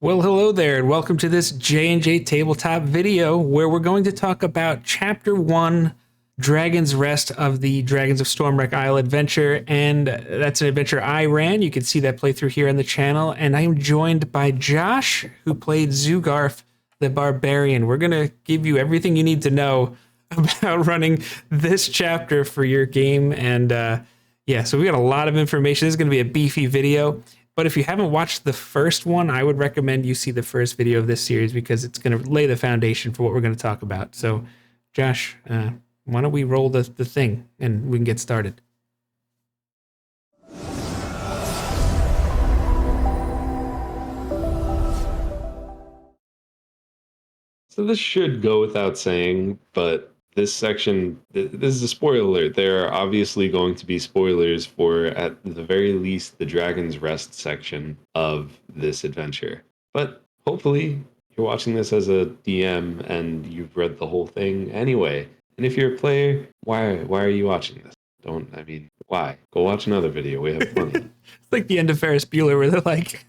Well, hello there, and welcome to this JNJtabletop video where we're going to talk about Chapter 1, Dragon's Rest of the Dragons of Stormwreck Isle adventure, and that's an adventure I ran. You can see that playthrough here on the channel, and I am joined by Josh, who played Zugarf the Barbarian. We're going to give you everything you need to know about running this chapter for your game, and yeah, so we got a lot of information. This is going to be a beefy video. But if you haven't watched the first one, I would recommend you see the first video of this series because it's going to lay the foundation for what we're going to talk about. So, Josh, why don't we roll the thing and we can get started. So this should go without saying, but this section, this is a spoiler alert. There are obviously going to be spoilers for, at the very least, the Dragon's Rest section of this adventure. But hopefully you're watching this as a DM and you've read the whole thing anyway. And if you're a player, why are you watching this? Why? Go watch another video. We have plenty. It's like the end of Ferris Bueller where they're like,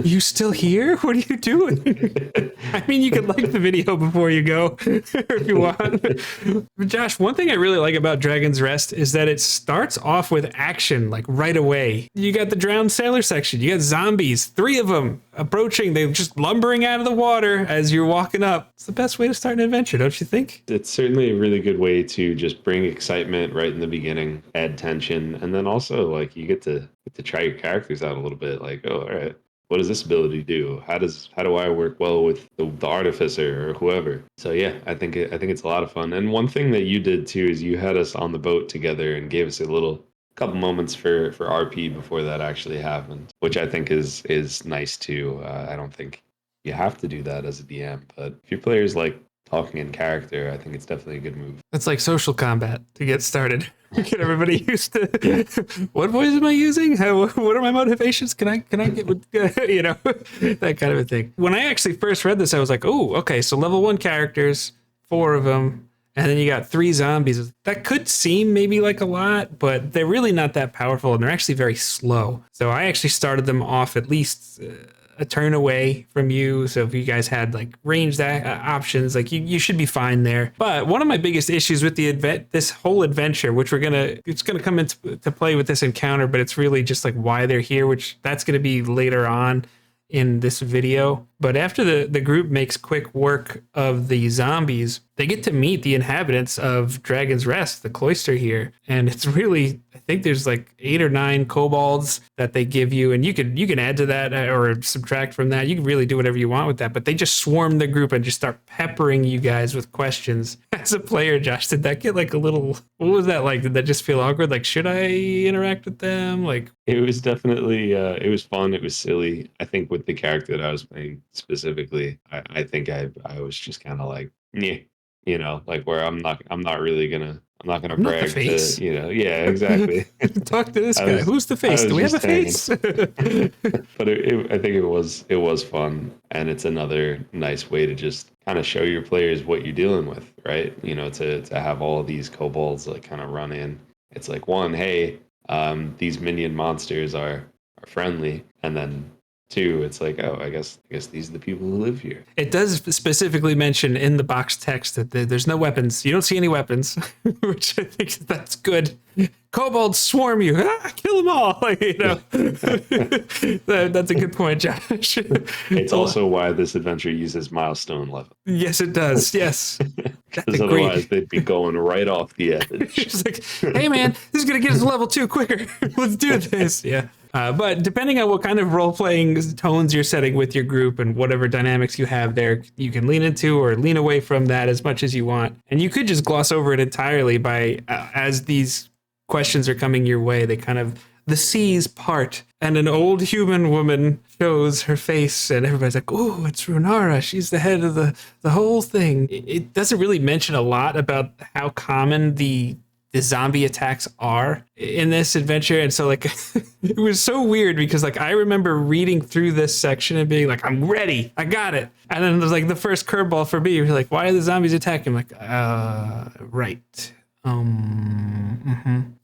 you still here? What are you doing? I mean, you could like the video before you go if you want. But Josh, one thing I really like about Dragon's Rest is that it starts off with action, like right away. You got the drowned sailor section. You got zombies, 3 of them approaching. They're just lumbering out of the water as you're walking up. It's the best way to start an adventure, don't you think? It's certainly a really good way to just bring excitement right in the beginning, add tension, and then also like you get to try your characters out a little bit. Like, oh, all right. What does this ability do? How do I work well with the artificer or whoever? So yeah, I think it's a lot of fun. And one thing that you did too is you had us on the boat together and gave us a couple moments for RP before that actually happened, which I think is nice too. I don't think you have to do that as a DM, but if your players like talking in character, I think it's definitely a good move. It's like social combat to get started. Get everybody used to what voice am I using? What are my motivations? Can I get with that kind of a thing. When I actually first read this, I was like, oh, okay, so level 1 characters, 4 of them, and then you got 3 zombies. That could seem maybe like a lot, but they're really not that powerful, and they're actually very slow. So I actually started them off at least a turn away from you. So if you guys had like ranged options, like you should be fine there. But one of my biggest issues with this whole adventure, which it's gonna come into play with this encounter, but it's really just like why they're here, which that's gonna be later on in this video. But after the group makes quick work of the zombies, they get to meet the inhabitants of Dragon's Rest, the Cloister here. And it's really, I think there's like 8 or 9 kobolds that they give you, and you can add to that or subtract from that. You can really do whatever you want with that, but they just swarm the group and just start peppering you guys with questions. As a player, Josh, did that get like a little, what was that like? Did that just feel awkward? Like, should I interact with them? Like, it was definitely, it was fun. It was silly. I think with the character that I was playing specifically, I think I was just kind of like, yeah, like where I'm not gonna brag to, yeah, exactly. Talk to this guy. Who's the face? Do we have a face? But I think it was fun, and it's another nice way to just kind of show your players what you're dealing with, right? To have all of these kobolds like kind of run in. It's like, one, hey, these minion monsters are friendly, and then 2, it's like, oh, I guess these are the people who live here. It does specifically mention in the box text that there's no weapons. You don't see any weapons, which I think that's good. Kobolds swarm you. Kill them all. That's a good point, Josh. It's also why this adventure uses milestone level. Yes, it does. Yes. Because otherwise they'd be going right off the edge. It's like, hey man, this is going to get us to level 2 quicker. Let's do this. Yeah. But depending on what kind of role-playing tones you're setting with your group and whatever dynamics you have there, you can lean into or lean away from that as much as you want. And you could just gloss over it entirely by, as these questions are coming your way, the seas part and an old human woman shows her face and everybody's like, oh, it's Runara. She's the head of the whole thing. It doesn't really mention a lot about how common the zombie attacks are in this adventure. And so like, it was so weird because like, I remember reading through this section and being like, I'm ready. I got it. And then there's like the first curveball for me. You're like, why are the zombies attacking? I'm like, right.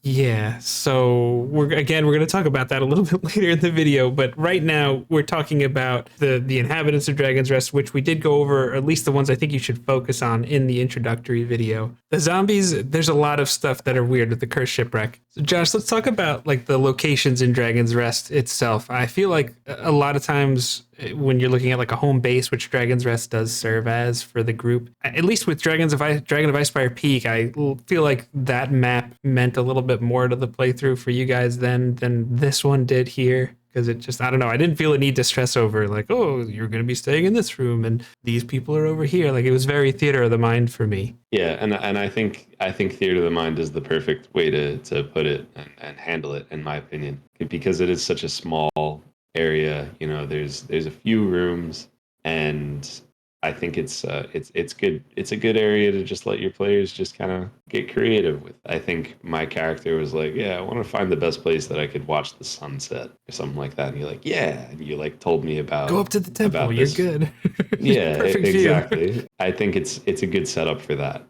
Yeah, so we're going to talk about that a little bit later in the video, but right now we're talking about the inhabitants of Dragon's Rest, which we did go over, or at least the ones I think you should focus on in the introductory video. The zombies, there's a lot of stuff that are weird with the cursed shipwreck. So Josh, let's talk about like the locations in Dragon's Rest itself. I feel like a lot of times when you're looking at like a home base, which Dragon's Rest does serve as for the group, at least with Dragon of Icefire Peak, I feel like that map meant a little bit more to the playthrough for you guys than this one did here. Because it just, I don't know, I didn't feel a need to stress over like, oh, you're going to be staying in this room and these people are over here. Like it was very theater of the mind for me. Yeah, and I think theater of the mind is the perfect way to put it and handle it, in my opinion, because it is such a small area. You know, there's a few rooms, and I think it's good. It's a good area to just let your players just kind of get creative with. I think my character was like, yeah, I want to find the best place that I could watch the sunset or something like that. And you're like, yeah, and you like told me about go up to the temple. You're good. Yeah, Perfect exactly. view. I think it's a good setup for that.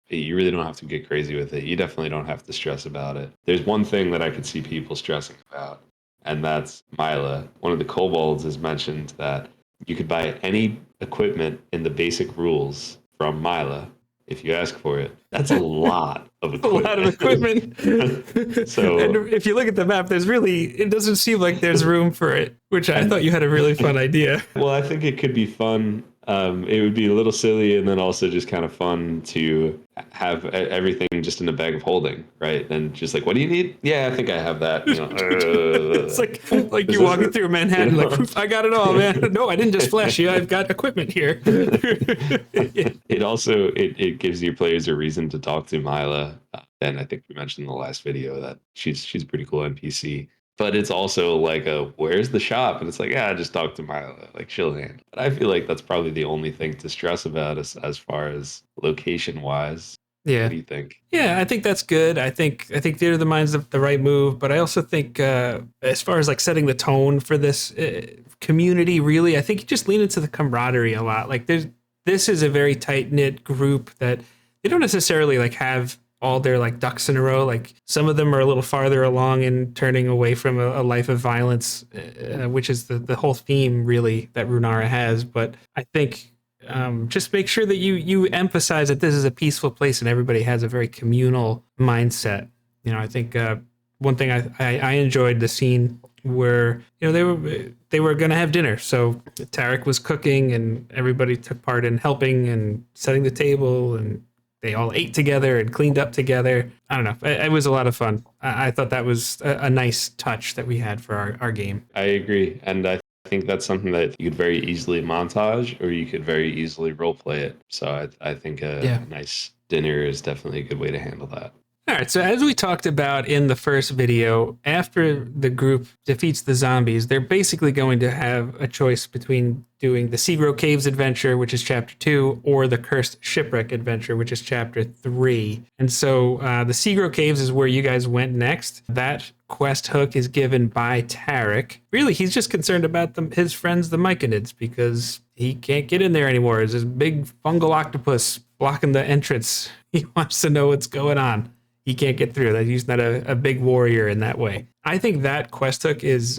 You really don't have to get crazy with it. You definitely don't have to stress about it. There's one thing that I could see people stressing about, and that's Mila. One of the kobolds has mentioned that you could buy any equipment in the basic rules from Mila if you ask for it. That's a lot of equipment. A lot of equipment. So, and if you look at the map, it doesn't seem like there's room for it, which I thought you had a really fun idea. Well, I think it could be fun. It would be a little silly and then also just kind of fun to have everything just in a bag of holding, right? And just like, what do you need? Yeah, I think I have that. You know, it's like you're walking through Manhattan, like, I got it all, man. No, I didn't just flash you. I've got equipment here. It also gives your players a reason to talk to Mila. And I think we mentioned in the last video that she's a pretty cool NPC. But it's also like where's the shop? And it's like, yeah, just talk to Mila. Like she'll handle it. But I feel like that's probably the only thing to stress about as far as location wise. Yeah. What do you think? Yeah, I think that's good. I think Theater of the Mind's the right move, but I also think as far as like setting the tone for this community, really, I think you just lean into the camaraderie a lot. Like this is a very tight knit group that they don't necessarily like have all their like ducks in a row. Like some of them are a little farther along in turning away from a life of violence, which is the whole theme really that Runara has. But I think just make sure that you emphasize that this is a peaceful place and everybody has a very communal mindset. You know, I think one thing I enjoyed the scene where, you know, they were going to have dinner. So Tarek was cooking and everybody took part in helping and setting the table, and they all ate together and cleaned up together. I don't know. It was a lot of fun. I thought that was a nice touch that we had for our game. I agree. And I think that's something that you could very easily montage, or you could very easily role play it. So I think a nice dinner is definitely a good way to handle that. All right, so as we talked about in the first video, after the group defeats the zombies, they're basically going to have a choice between doing the Seagrow Caves adventure, which is chapter 2, or the Cursed Shipwreck adventure, which is chapter 3. And so the Seagrow Caves is where you guys went next. That quest hook is given by Tarek. Really, he's just concerned about his friends, the Myconids, because he can't get in there anymore. There's this big fungal octopus blocking the entrance. He wants to know what's going on. He can't get through that. He's not a big warrior in that way. I think that quest hook is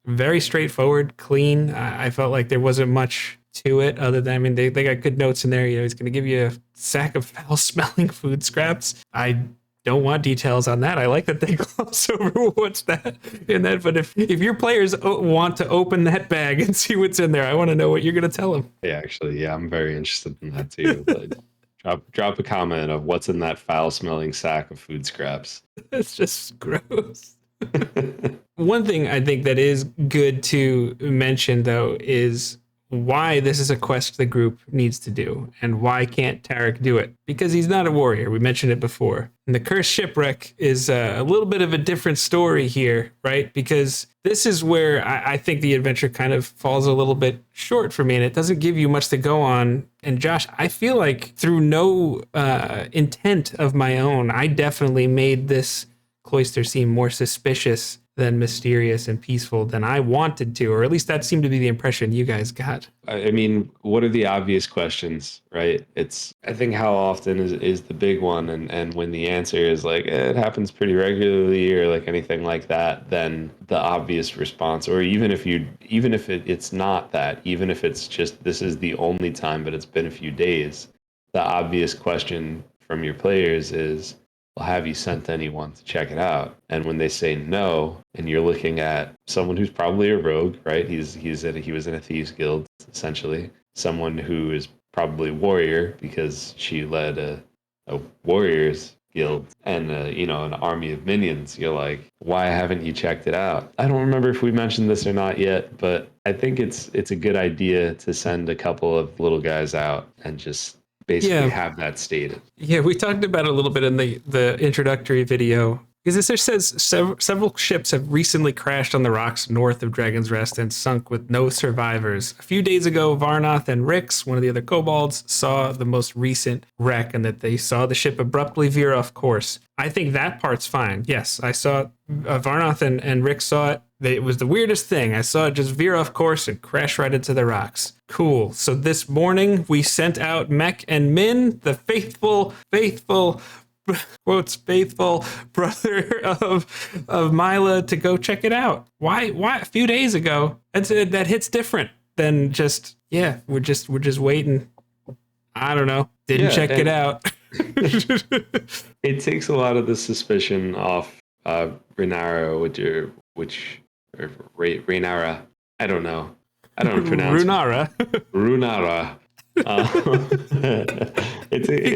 very straightforward, clean. I felt like there wasn't much to it other than, I mean, they got good notes in there. You know, he's going to give you a sack of foul-smelling food scraps. I don't want details on that. I like that they gloss over what's that in that. But if your players want to open that bag and see what's in there, I want to know what you're going to tell them. Yeah, actually, yeah, I'm very interested in that too. But drop a comment of what's in that foul-smelling sack of food scraps. It's just gross. One thing I think that is good to mention, though, is why this is a quest the group needs to do, and why can't Tarek do it? Because he's not a warrior. We mentioned it before. And the Cursed Shipwreck is a little bit of a different story here, right? Because this is where I think the adventure kind of falls a little bit short for me, and it doesn't give you much to go on. And Josh, I feel like through no intent of my own, I definitely made this Cloister seem more suspicious than mysterious and peaceful than I wanted to, or at least that seemed to be the impression you guys got. I mean, what are the obvious questions, right? I think how often is the big one. And when the answer is like, it happens pretty regularly or like anything like that, then the obvious response, or even if it's not that, even if it's just, this is the only time, but it's been a few days, the obvious question from your players is, well, have you sent anyone to check it out? And when they say no, and you're looking at someone who's probably a rogue, right? He was in a thieves guild, essentially. Someone who is probably a warrior because she led a warriors guild and an army of minions. You're like, why haven't you checked it out? I don't remember if we mentioned this or not yet, but I think it's a good idea to send a couple of little guys out and just basically Yeah, have that stated. yeah, we talked about it a little bit in the introductory video. Because this says several ships have recently crashed on the rocks north of Dragon's Rest and sunk with no survivors. A few days ago, Varnoth and Rix, one of the other kobolds, saw the most recent wreck and that they saw the ship abruptly veer off course. I think that part's fine. Yes, I saw Varnoth and Rix saw it. It was the weirdest thing. I saw it just veer off course and crash right into the rocks. Cool. So this morning we sent out Mech and Min, the faithful quotes faithful brother of Mila, to go check it out. Why a few days ago? That hits different than just, yeah, we're just waiting. I don't know. Didn't check it out. It takes a lot of the suspicion off Renara, or Renara. I don't know. I don't pronounce Runara. Runara. You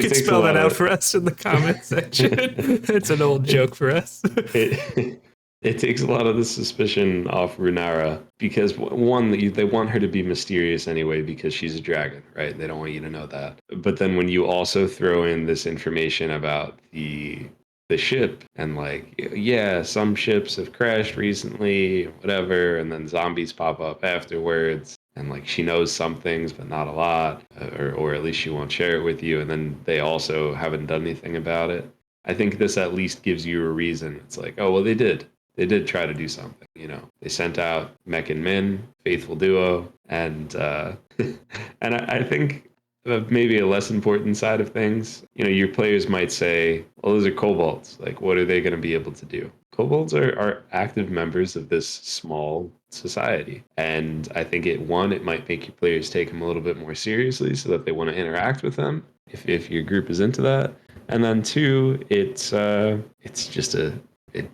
can spell that out for us in the comment section. It's an old joke for us. It takes a lot of the suspicion off Runara because one, they want her to be mysterious anyway because she's a dragon, right? They don't want you to know that. But then when you also throw in this information about the ship and like, yeah, some ships have crashed recently, whatever, and then zombies pop up afterwards. And like she knows some things, but not a lot, or at least she won't share it with you. And then they also haven't done anything about it. I think this at least gives you a reason. It's like, oh well, they did try to do something. They sent out Mech and Min, faithful duo, and and I think maybe a less important side of things. Your players might say, well, those are kobolds. Like, what are they going to be able to do? Kobolds are active members of this small society. And I think it might make your players take them a little bit more seriously so that they want to interact with them if your group is into that. And then two, it's just it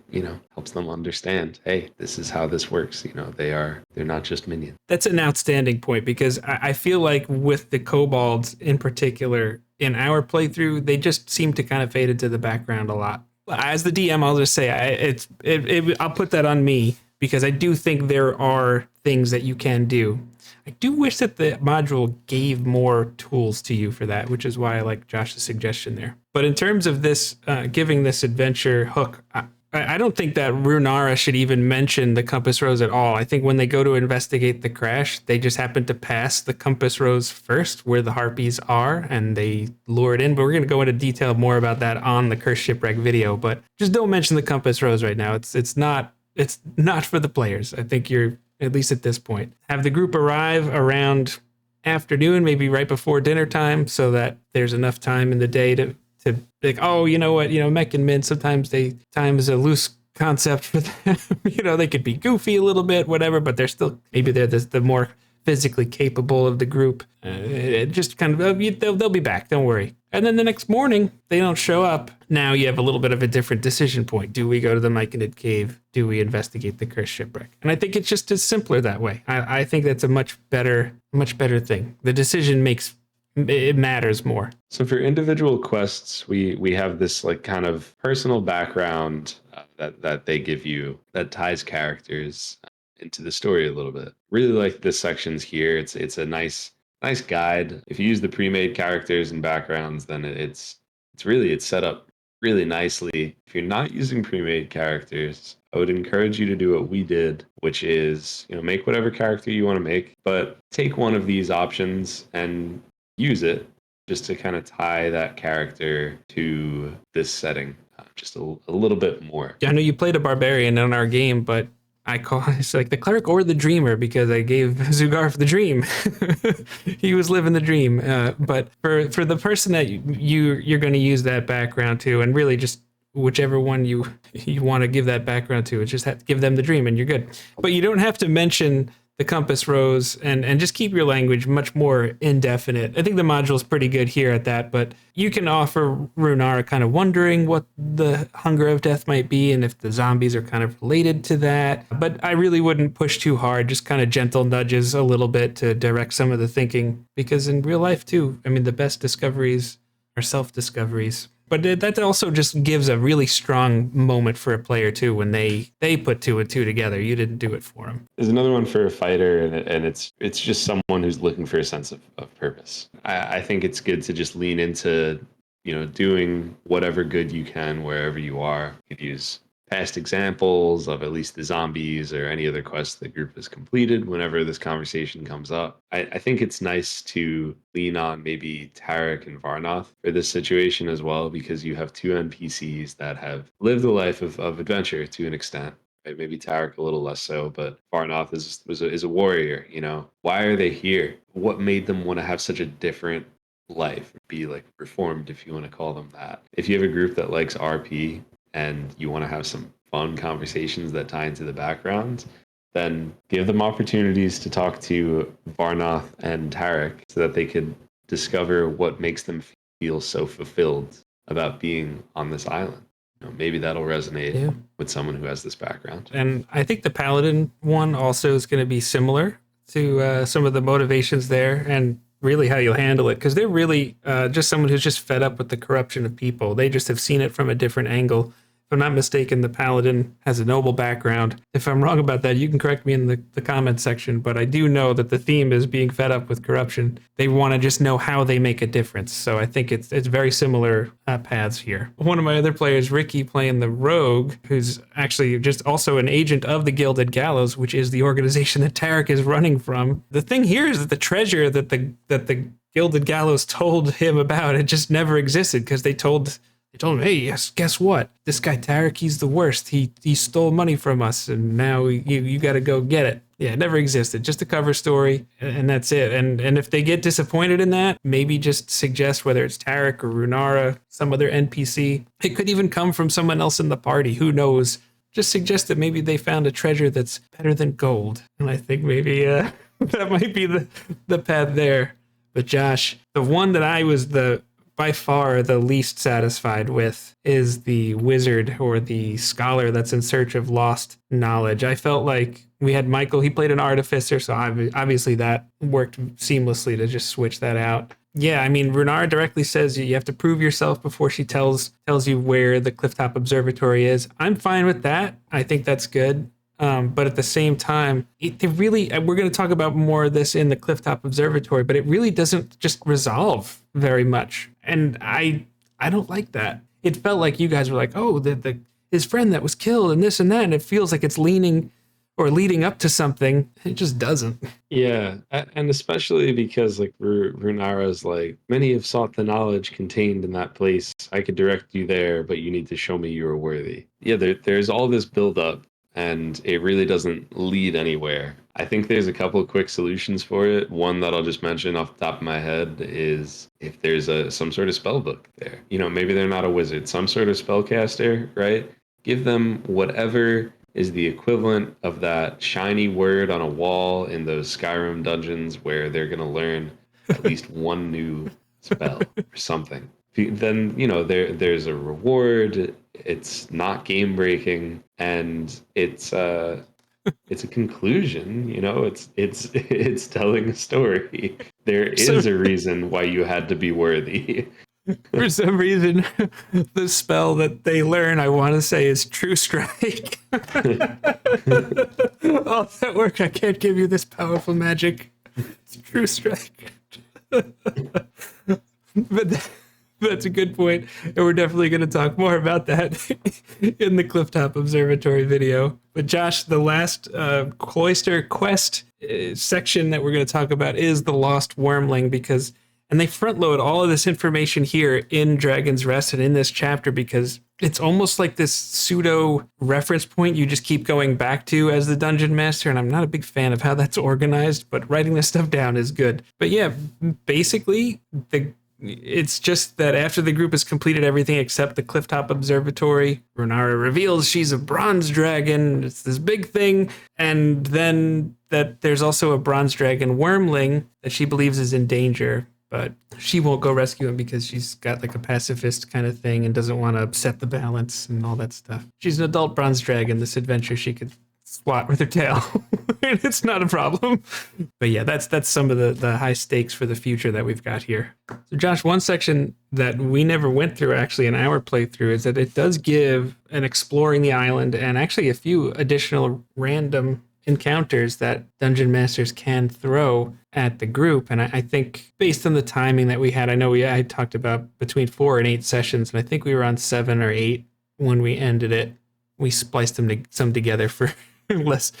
helps them understand, hey, this is how this works. They're not just minions. That's an outstanding point because I feel like with the kobolds in particular, in our playthrough, they just seem to kind of fade into the background a lot. As the DM, I'll just say I'll put that on me because I do think there are things that you can do. I do wish that the module gave more tools to you for that, which is why I like Josh's suggestion there. But in terms of this, giving this adventure hook, I don't think that Runara should even mention the Compass Rose at all. I think when they go to investigate the crash, they just happen to pass the Compass Rose first, where the Harpies are, and they lure it in. But we're going to go into detail more about that on the Cursed Shipwreck video. But just don't mention the Compass Rose right now. It's not for the players. I think you're, at least at this point, have the group arrive around afternoon, maybe right before dinner time, so that there's enough time in the day to like, oh, you know what, Mech and Min, sometimes time is a loose concept for them. They could be goofy a little bit, whatever, but maybe they're the more physically capable of the group. Just kind of, they'll be back, don't worry. And then the next morning, they don't show up. Now you have a little bit of a different decision point. Do we go to the Myconid Cave? Do we investigate the Cursed Shipwreck? And I think it's just as simpler that way. I think that's a much better thing. The decision it matters more. So for individual quests, we have this like kind of personal background that they give you that ties characters into the story a little bit. Really like this sections here. It's a nice guide. If you use the pre-made characters and backgrounds, then it's set up really nicely. If you're not using pre-made characters, I would encourage you to do what we did, which is, make whatever character you want to make, but take one of these options and use it just to kind of tie that character to this setting. just a little bit more. I know you played a barbarian in our game, but I call it's like the cleric or the dreamer because I gave Zugarf the dream. He was living the dream. But for the person that you're going to use that background to, and really just whichever one you want to give that background to, it's just give them the dream and you're good. But you don't have to mention the compass rose and just keep your language much more indefinite. I think the module is pretty good here at that, but you can offer Runara kind of wondering what the hunger of death might be and if the zombies are kind of related to that. But I really wouldn't push too hard, just kind of gentle nudges a little bit to direct some of the thinking, because in real life too, I mean, the best discoveries are self-discoveries. But that also just gives a really strong moment for a player too when they put 2 and 2 together. You didn't do it for them. There's another one for a fighter, and it's just someone who's looking for a sense of purpose. I think it's good to just lean into, doing whatever good you can wherever you are. You could use past examples of at least the zombies or any other quests the group has completed whenever this conversation comes up. I think it's nice to lean on maybe Tarek and Varnoth for this situation as well, because you have 2 NPCs that have lived a life of adventure to an extent. Right? Maybe Tarek a little less so, but Varnoth is a warrior. Why are they here? What made them want to have such a different life, be like reformed, if you want to call them that? If you have a group that likes RP and you want to have some fun conversations that tie into the background, then give them opportunities to talk to Varnoth and Tarek so that they could discover what makes them feel so fulfilled about being on this island. Maybe that'll resonate with someone who has this background. And I think the Paladin one also is going to be similar to some of the motivations there and really how you'll handle it, because they're really just someone who's just fed up with the corruption of people. They just have seen it from a different angle. If I'm not mistaken, the Paladin has a noble background. If I'm wrong about that, you can correct me in the comments section, but I do know that the theme is being fed up with corruption. They want to just know how they make a difference. So I think it's very similar paths here. One of my other players, Ricky, playing the Rogue, who's actually just also an agent of the Gilded Gallows, which is the organization that Tarek is running from. The thing here is that the treasure that the Gilded Gallows told him about, it just never existed, because they told him, hey, yes, guess what? This guy Tarek, he's the worst. He stole money from us, and now you got to go get it. Yeah, it never existed. Just a cover story, and that's it. And if they get disappointed in that, maybe just suggest whether it's Tarek or Runara, some other NPC. It could even come from someone else in the party. Who knows? Just suggest that maybe they found a treasure that's better than gold. And I think maybe that might be the path there. But Josh, the one that I was by far the least satisfied with is the wizard or the scholar that's in search of lost knowledge. I felt like we had Michael, he played an artificer, so obviously that worked seamlessly to just switch that out. Yeah, I mean, Runara directly says you have to prove yourself before she tells you where the Clifftop Observatory is. I'm fine with that. I think that's good. But at the same time, we're going to talk about more of this in the Clifftop Observatory, but it really doesn't just resolve very much. And I don't like that. It felt like you guys were like, oh, his friend that was killed and this and that, and it feels like it's leaning or leading up to something. It just doesn't. Yeah, and especially because like Runara's like, many have sought the knowledge contained in that place. I could direct you there, but you need to show me you are worthy. Yeah, there's all this buildup, and it really doesn't lead anywhere. I think there's a couple of quick solutions for it. One that I'll just mention off the top of my head is if there's some sort of spell book there. Maybe they're not a wizard, some sort of spellcaster, right? Give them whatever is the equivalent of that shiny word on a wall in those Skyrim dungeons where they're going to learn at least one new spell or something. Then, there's a reward. It's not game breaking, and it's a conclusion. It's telling a story. There is a reason why you had to be worthy. For some reason, the spell that they learn, I want to say, is True Strike. All that work, I can't give you this powerful magic. It's True Strike. But that's a good point, and we're definitely going to talk more about that in the Clifftop Observatory video. But Josh, the last Cloister quest section that we're going to talk about is the Lost Wyrmling, because And they front load all of this information here in Dragon's Rest and in this chapter because it's almost like this pseudo reference point you just keep going back to as the dungeon master. And I'm not a big fan of how that's organized, but writing this stuff down is good. But yeah, basically, it's just that after the group has completed everything except the Clifftop Observatory, Renara reveals she's a bronze dragon. It's this big thing. And then that there's also a bronze dragon Wyrmling that she believes is in danger. But she won't go rescue him because she's got like a pacifist kind of thing and doesn't want to upset the balance and all that stuff. She's an adult bronze dragon. This adventure she could swat with her tail. And it's not a problem. But yeah, that's some of the high stakes for the future that we've got here. So Josh, one section that we never went through actually in our playthrough is that it does give an exploring the island and actually a few additional random encounters that dungeon masters can throw at the group. And I think based on the timing that we had, I know I talked about between 4 and 8 sessions, and I think we were on 7 or 8 when we ended it. We spliced some together for less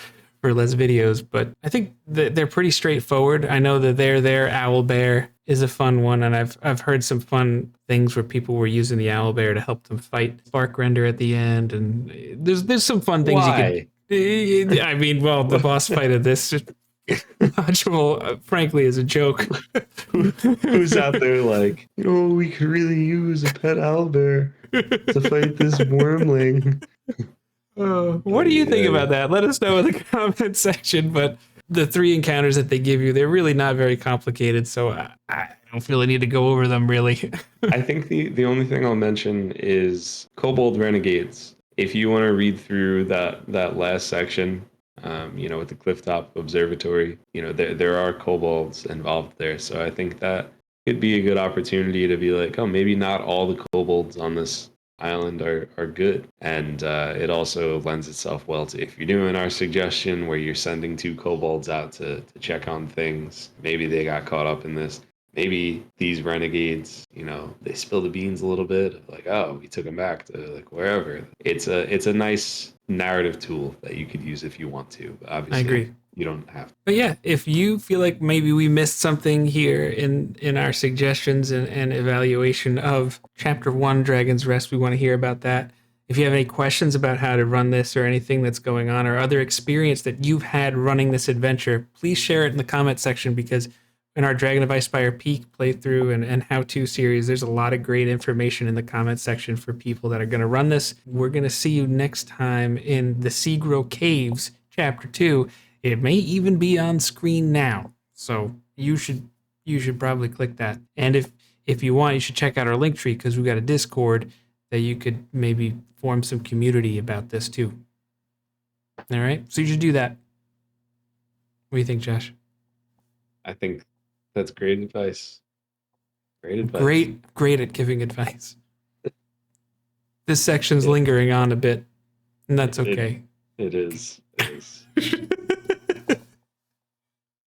videos, but I think that they're pretty straightforward. I know that their owl bear is a fun one, and I've heard some fun things where people were using the owl bear to help them fight Spark Render at the end, and there's some fun things Why? you can. I mean, well, the boss fight of this module, frankly, is a joke. Who's out there like, we could really use a pet owlbear to fight this Wyrmling? What do you think about that? Let us know in the comment section. But the 3 encounters that they give you, they're really not very complicated, so I don't feel I need to go over them, really. I think the only thing I'll mention is Kobold Renegades. If you want to read through that last section, with the Clifftop Observatory, there are kobolds involved there. So I think that could be a good opportunity to be like, oh, maybe not all the kobolds on this island are good. And it also lends itself well to if you're doing our suggestion where you're sending 2 kobolds out to check on things, maybe they got caught up in this. Maybe these renegades, they spill the beans a little bit, like, oh, we took them back to like wherever. It's a nice narrative tool that you could use if you want to. But obviously, I agree. You don't have to. But yeah, if you feel like maybe we missed something here in our suggestions and evaluation of Chapter 1, Dragon's Rest, we want to hear about that. If you have any questions about how to run this or anything that's going on or other experience that you've had running this adventure, please share it in the comment section because in our Dragon of Icespire Peak playthrough and how-to series, there's a lot of great information in the comment section for people that are going to run this. We're going to see you next time in the Seagrow Caves, Chapter 2. It may even be on screen now, so you should probably click that. And if you want, you should check out our link tree because we've got a Discord that you could maybe form some community about this too. All right, so you should do that. What do you think, Josh? I think that's great advice. Great advice. Great at giving advice. This section's lingering on a bit, and that's okay. It is.